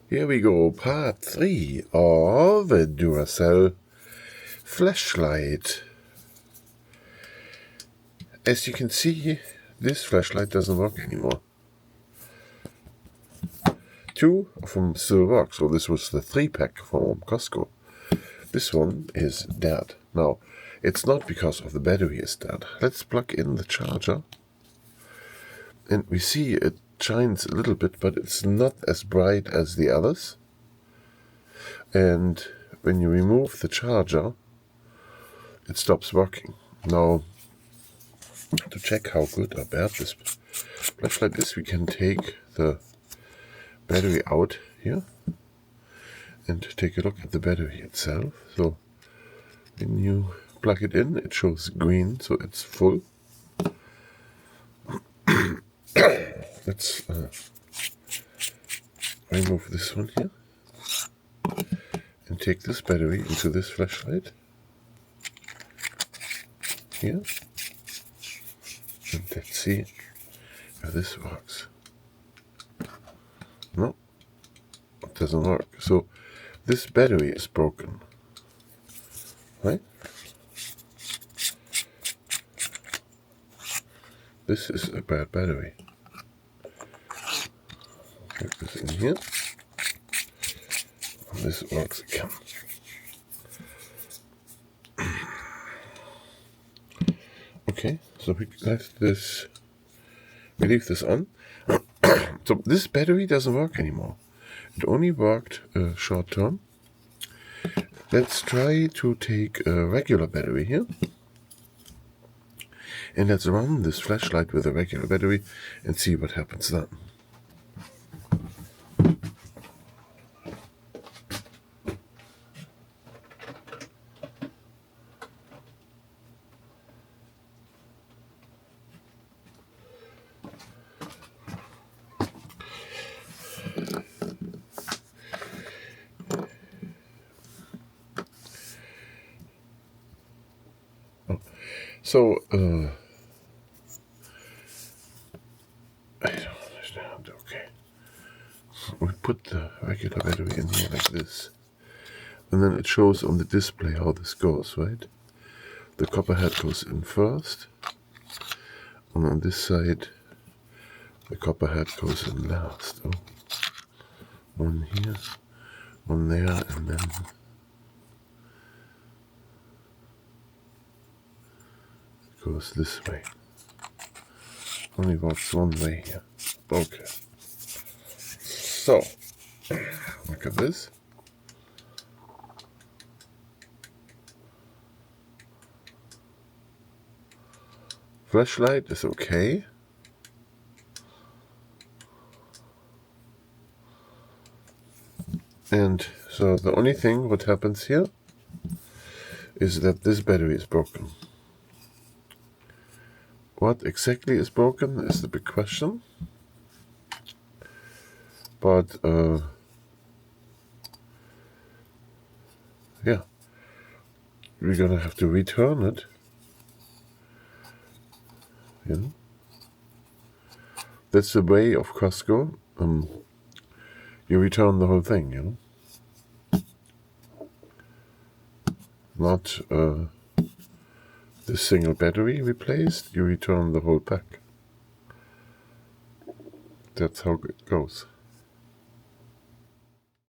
Here we go, part 3 of a Duracell flashlight. As you can see, this flashlight doesn't work anymore. 2 of them still work, so this was the 3-pack from Costco. This one is dead. Now, it's not because of the battery is dead. Let's plug in the charger. And we see it shines a little bit, but it's not as bright as the others. And when you remove the charger, it stops working. Now, to check how good or bad this flashlight is, we can take the battery out here and take a look at the battery itself. So when you plug it in, it shows green, so it's full. Let's remove this one here and take this battery into this flashlight here, and let's see how this works. No, it doesn't work. So this battery is broken, right? This is a bad battery. Put this in here. And this works again. Okay, so we leave this on. So this battery doesn't work anymore. It only worked short term. Let's try to take a regular battery here. And let's run this flashlight with a regular battery and see what happens then. So, I don't understand. Okay. We put the regular battery in here like this. And then it shows on the display how this goes, right? The copper head goes in first. And on this side, the copper head goes in last. Oh. One here, one there, and then goes this way. Only works one way here. Okay. So, look at this. Flashlight is okay. And so the only thing what happens here is that this battery is broken. What exactly is broken is the big question. But yeah, we're gonna have to return it. You know? That's the way of Costco. You return the whole thing, you know. Not the single battery replaced, you return the whole pack. That's how it goes.